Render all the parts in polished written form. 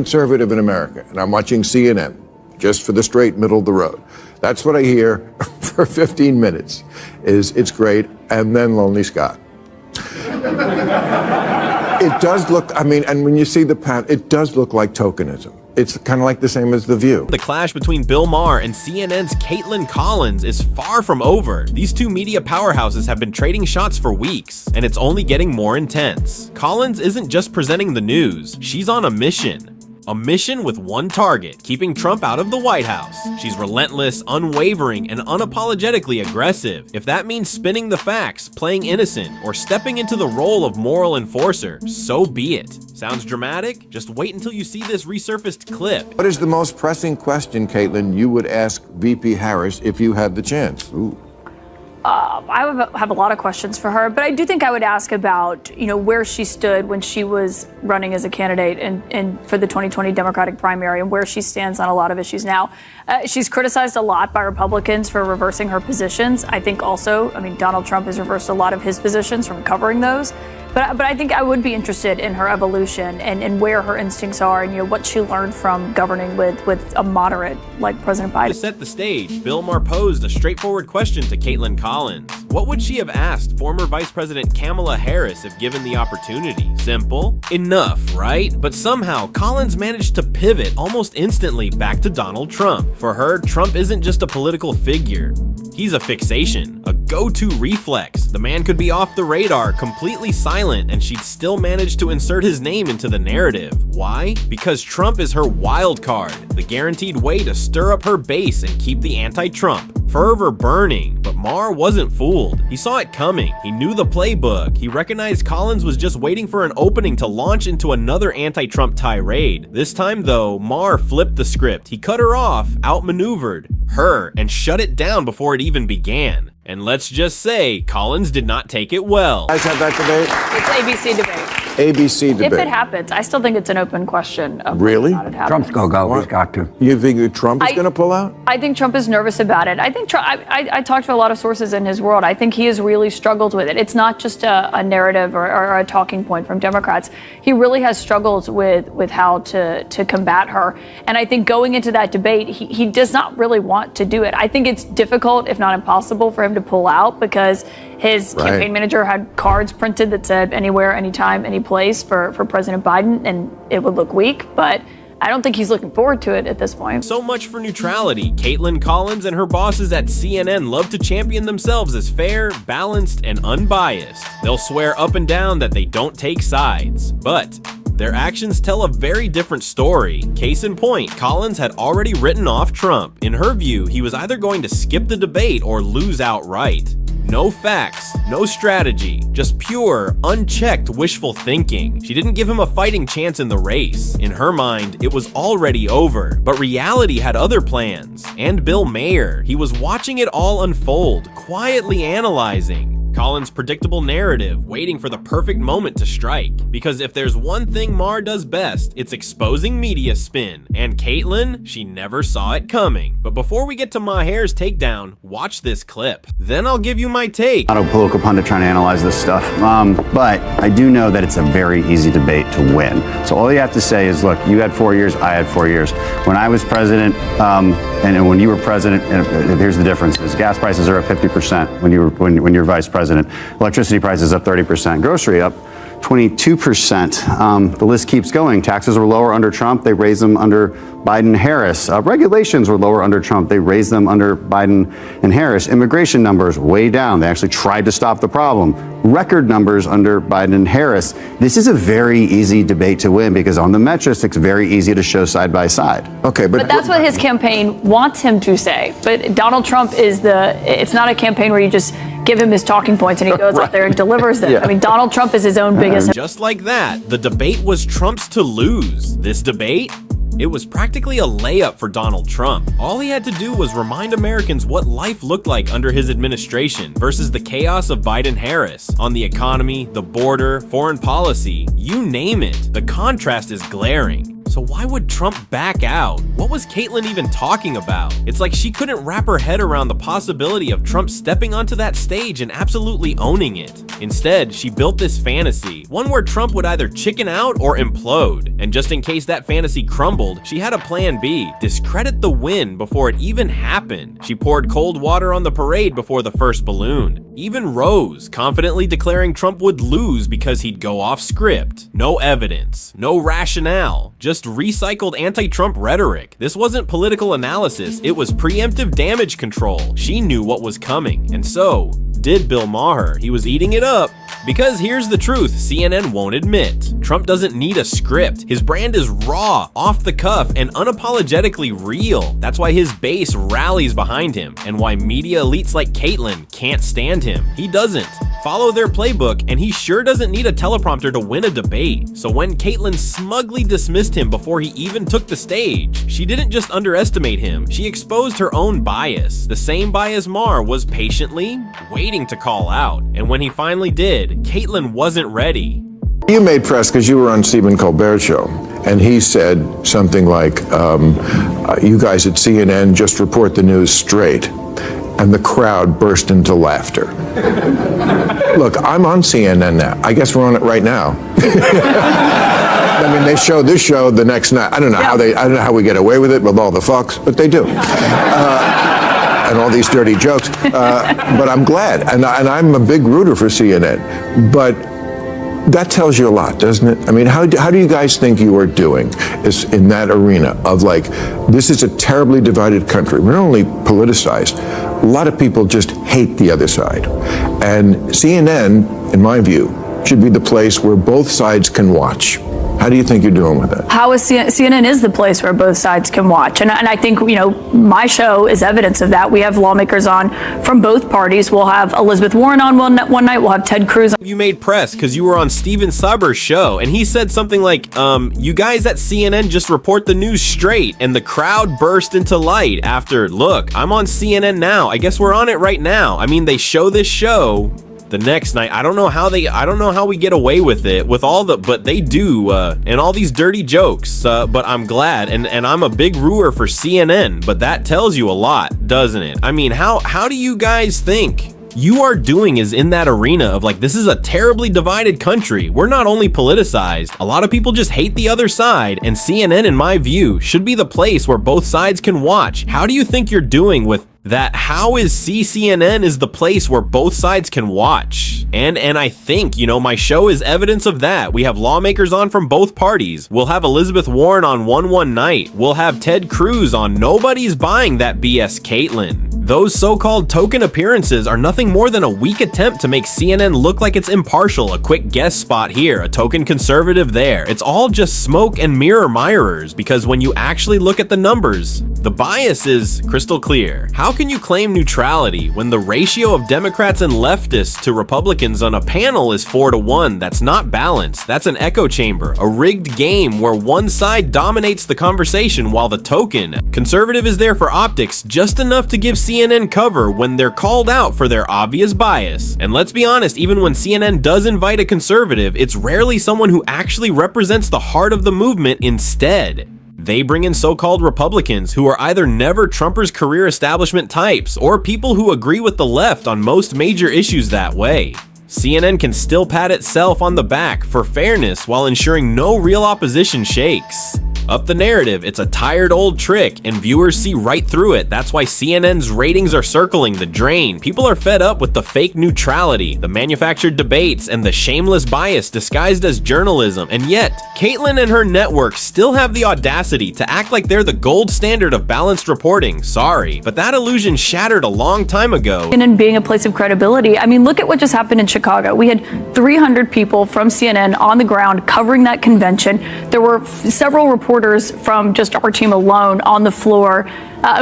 Conservative in America, and I'm watching CNN just for the straight middle of the road. That's what I hear for 15 minutes. It's great, and then Lonely Scott. It does look, I mean, and when you see the pattern, it does look like tokenism. It's kind of like the same as The View. The clash between Bill Maher and CNN's Kaitlan Collins is far from over. These two media powerhouses have been trading shots for weeks, and it's only getting more intense. Collins isn't just presenting the news, she's on a mission. A mission with one target, keeping Trump out of the White House. She's relentless, unwavering, and unapologetically aggressive. If that means spinning the facts, playing innocent, or stepping into the role of moral enforcer, so be it. Sounds dramatic? Just wait until you see this resurfaced clip. What is the most pressing question, Kaitlan, you would ask VP Harris if you had the chance? Ooh. I would have a lot of questions for her, but I do think I would ask about, where she stood when she was running as a candidate and for the 2020 Democratic primary and where she stands on a lot of issues now. She's criticized a lot by Republicans for reversing her positions. I think also, Donald Trump has reversed a lot of his positions from covering those. But I think I would be interested in her evolution and where her instincts are and what she learned from governing with a moderate like President Biden. To set the stage, Bill Maher posed a straightforward question to Kaitlan Collins. What would she have asked former Vice President Kamala Harris if given the opportunity? Simple enough, right? But somehow, Collins managed to pivot almost instantly back to Donald Trump. For her, Trump isn't just a political figure. He's a fixation, a go-to reflex. The man could be off the radar, completely silent, and she'd still manage to insert his name into the narrative. Why? Because Trump is her wild card, the guaranteed way to stir up her base and keep the anti-Trump fervor burning. But Maher wasn't fooled. He saw it coming. He knew the playbook. He recognized Collins was just waiting for an opening to launch into another anti-Trump tirade. This time, though, Maher flipped the script. He cut her off, outmaneuvered her, and shut it down before it even began. And let's just say, Collins did not take it well. You guys have that debate? It's ABC debate. ABC debate. If it happens, I still think it's an open question of really? whether or not it happens. Trump's gonna go. He's got to. You think that Trump is going to pull out? I think Trump is nervous about it. I think Trump, I talked to a lot of sources in his world. I think he has really struggled with it. It's not just a narrative or a talking point from Democrats. He really has struggled with how to combat her. And I think going into that debate, he does not really want to do it. I think it's difficult, if not impossible, for him to pull out because his campaign manager had cards printed that said anywhere, anytime, any place for President Biden, and it would look weak, but I don't think he's looking forward to it at this point. So much for neutrality. Kaitlan Collins and her bosses at CNN love to champion themselves as fair, balanced, and unbiased. They'll swear up and down that they don't take sides, but their actions tell a very different story. Case in point, Collins had already written off Trump. In her view, he was either going to skip the debate or lose outright. No facts, no strategy, just pure, unchecked wishful thinking. She didn't give him a fighting chance in the race. In her mind, it was already over, but reality had other plans. And Bill Maher, he was watching it all unfold, quietly analyzing Collins' predictable narrative, waiting for the perfect moment to strike. Because if there's one thing Maher does best, it's exposing media spin. And Kaitlan, she never saw it coming. But before we get to Maher's takedown, watch this clip. Then I'll give you my take. I'm not a political pundit trying to analyze this stuff, but I do know that it's a very easy debate to win. So all you have to say is, look, you had 4 years, I had 4 years. When I was president, and when you were president, and here's the differences. Gas prices are up 50% when you're vice president. Electricity prices up 30%. Grocery up 22%. The list keeps going. Taxes were lower under Trump. They raised them under Biden and Harris. Regulations were lower under Trump. They raised them under Biden and Harris. Immigration numbers way down. They actually tried to stop the problem. Record numbers under Biden and Harris. This is a very easy debate to win because on the metrics, it's very easy to show side by side. Okay, but that's what his campaign wants him to say. But Donald Trump it's not a campaign where you just give him his talking points and he goes out there and delivers them. Yeah. Donald Trump is his own biggest. Just like that, the debate was Trump's to lose. This debate? It was practically a layup for Donald Trump. All he had to do was remind Americans what life looked like under his administration versus the chaos of Biden-Harris. On the economy, the border, foreign policy, you name it, the contrast is glaring. So why would Trump back out? What was Kaitlan even talking about? It's like she couldn't wrap her head around the possibility of Trump stepping onto that stage and absolutely owning it. Instead, she built this fantasy, one where Trump would either chicken out or implode. And just in case that fantasy crumbled, she had a plan B: discredit the win before it even happened. She poured cold water on the parade before the first balloon. Even rose, confidently declaring Trump would lose because he'd go off script. No evidence, no rationale, just recycled anti-Trump rhetoric. This wasn't political analysis, it was preemptive damage control. She knew what was coming, and so did Bill Maher. He was eating it up. Because here's the truth CNN won't admit. Trump doesn't need a script. His brand is raw, off the cuff, and unapologetically real. That's why his base rallies behind him, and why media elites like Kaitlan can't stand him. He doesn't follow their playbook, and he sure doesn't need a teleprompter to win a debate. So when Kaitlan smugly dismissed him before he even took the stage, she didn't just underestimate him, she exposed her own bias. The same bias Maher was patiently waiting to call out. And when he finally did, Kaitlan wasn't ready. You made press because you were on Stephen Colbert's show, and he said something like, you guys at CNN just report the news straight. And the crowd burst into laughter. Look, I'm on CNN now. I guess we're on it right now. I mean, they show this show the next night. I don't know how we get away with it with all the fucks, but they do. And all these dirty jokes. But I'm glad, and I'm a big rooter for CNN. But that tells you a lot, doesn't it? I mean, how do you guys think you are doing in that arena of like, this is a terribly divided country. We're not only politicized, a lot of people just hate the other side. And CNN, in my view, should be the place where both sides can watch. How do you think you're doing with that? How is CNN is the place where both sides can watch. And I think, my show is evidence of that. We have lawmakers on from both parties. We'll have Elizabeth Warren on one night. We'll have Ted Cruz on. You made press because you were on Steven Sauber's show, and he said something like, you guys at CNN just report the news straight, and the crowd burst into light after, look, I'm on CNN now. I guess we're on it right now. I mean, they show this show the next night. I don't know how we get away with it with but they do, and all these dirty jokes, but I'm glad, and I'm a big rooter for CNN, but that tells you a lot, doesn't it? I mean, how do you guys think you are doing is in that arena of like, this is a terribly divided country. We're not only politicized, a lot of people just hate the other side, and CNN, in my view, should be the place where both sides can watch. How do you think you're doing with that? How is CNN is the place where both sides can watch? And I think, my show is evidence of that. We have lawmakers on from both parties. We'll have Elizabeth Warren on one night. We'll have Ted Cruz on. Nobody's buying that BS Kaitlan. Those so-called token appearances are nothing more than a weak attempt to make CNN look like it's impartial, a quick guest spot here, a token conservative there. It's all just smoke and mirrors, because when you actually look at the numbers, the bias is crystal clear. How can you claim neutrality when the ratio of Democrats and leftists to Republicans on a panel is 4-1? That's not balanced. That's an echo chamber, a rigged game where one side dominates the conversation while the token conservative is there for optics, just enough to give CNN cover when they're called out for their obvious bias. And let's be honest, even when CNN does invite a conservative, it's rarely someone who actually represents the heart of the movement. Instead, they bring in so-called Republicans who are either never Trumpers' career establishment types or people who agree with the left on most major issues that way. CNN can still pat itself on the back for fairness while ensuring no real opposition shakes up the narrative. It's a tired old trick, and viewers see right through it. That's why CNN's ratings are circling the drain. People are fed up with the fake neutrality, the manufactured debates, and the shameless bias disguised as journalism. And yet, Kaitlan and her network still have the audacity to act like they're the gold standard of balanced reporting. Sorry, but that illusion shattered a long time ago. And being a place of credibility. I mean, look at what just happened in Chicago. We had 300 people from CNN on the ground covering that convention. There were several reporters from just our team alone on the floor,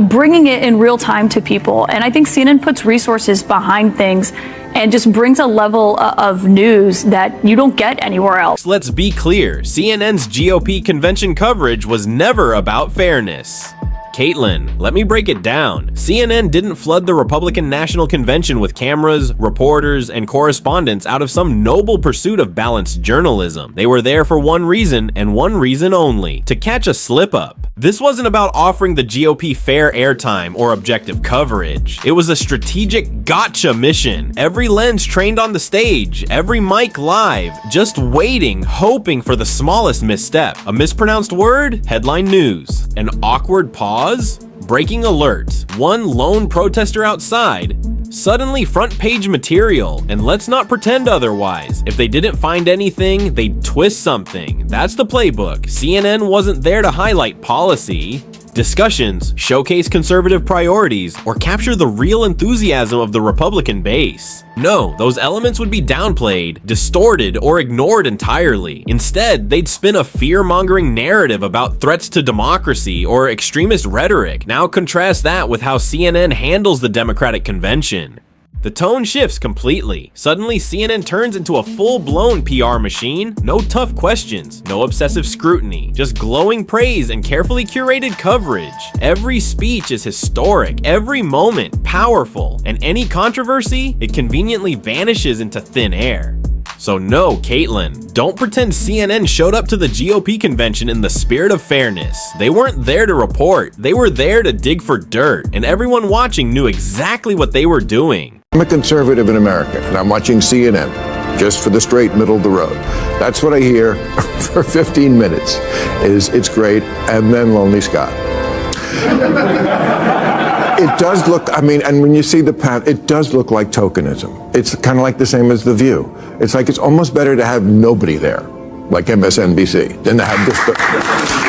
bringing it in real time to people. And I think CNN puts resources behind things and just brings a level of news that you don't get anywhere else. Let's be clear, CNN's GOP convention coverage was never about fairness. Kaitlan, let me break it down. CNN didn't flood the Republican National Convention with cameras, reporters, and correspondents out of some noble pursuit of balanced journalism. They were there for one reason, and one reason only: to catch a slip-up. This wasn't about offering the GOP fair airtime or objective coverage. It was a strategic gotcha mission. Every lens trained on the stage, every mic live, just waiting, hoping for the smallest misstep. A mispronounced word? Headline news. An awkward pause? Breaking alert. One lone protester outside? Suddenly front page material. And let's not pretend otherwise. If they didn't find anything, they'd twist something. That's the playbook. CNN wasn't there to highlight policy, discussions, showcase conservative priorities, or capture the real enthusiasm of the Republican base. No, those elements would be downplayed, distorted, or ignored entirely. Instead, they'd spin a fear-mongering narrative about threats to democracy or extremist rhetoric. Now contrast that with how CNN handles the Democratic convention. The tone shifts completely. Suddenly, CNN turns into a full-blown PR machine. No tough questions, no obsessive scrutiny, just glowing praise and carefully curated coverage. Every speech is historic, every moment powerful, and any controversy, it conveniently vanishes into thin air. So no, Kaitlan, don't pretend CNN showed up to the GOP convention in the spirit of fairness. They weren't there to report, they were there to dig for dirt, and everyone watching knew exactly what they were doing. I'm a conservative in America, and I'm watching CNN just for the straight middle of the road. That's what I hear for 15 minutes, is it's great, and then Lonely Scott. It does look, I mean, and when you see the path, it does look like tokenism. It's kind of like the same as The View. It's like it's almost better to have nobody there, like MSNBC, than to have this.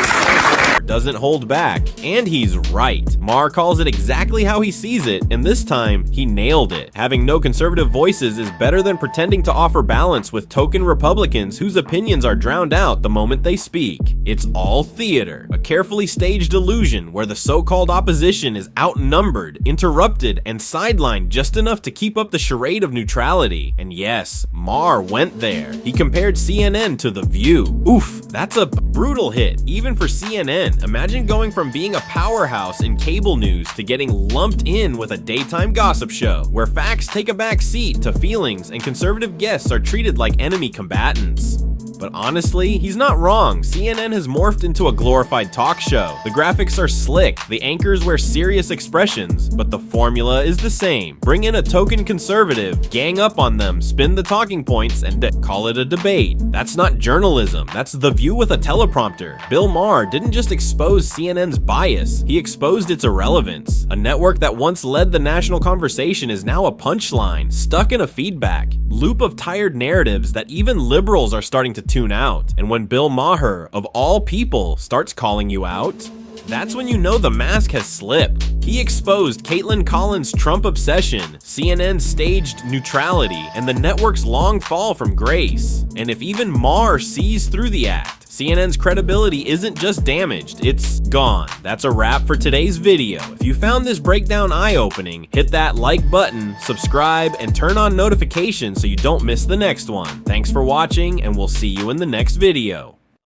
Doesn't hold back, and he's right. Maher calls it exactly how he sees it, and this time, he nailed it. Having no conservative voices is better than pretending to offer balance with token Republicans whose opinions are drowned out the moment they speak. It's all theater, a carefully staged illusion where the so-called opposition is outnumbered, interrupted, and sidelined just enough to keep up the charade of neutrality. And yes, Maher went there. He compared CNN to The View. Oof, that's a brutal hit, even for CNN. Imagine going from being a powerhouse in cable news to getting lumped in with a daytime gossip show, where facts take a back seat to feelings and conservative guests are treated like enemy combatants. But honestly, he's not wrong. CNN has morphed into a glorified talk show. The graphics are slick, the anchors wear serious expressions, but the formula is the same. Bring in a token conservative, gang up on them, spin the talking points, and call it a debate. That's not journalism, that's The View with a teleprompter. Bill Maher didn't just expose CNN's bias, he exposed its irrelevance. A network that once led the national conversation is now a punchline, stuck in a feedback loop of tired narratives that even liberals are starting to tune out. And when Bill Maher, of all people, starts calling you out, that's when you know the mask has slipped. He exposed Kaitlan Collins' Trump obsession, CNN's staged neutrality, and the network's long fall from grace. And if even Maher sees through the act, CNN's credibility isn't just damaged, it's gone. That's a wrap for today's video. If you found this breakdown eye-opening, hit that like button, subscribe, and turn on notifications so you don't miss the next one. Thanks for watching, and we'll see you in the next video.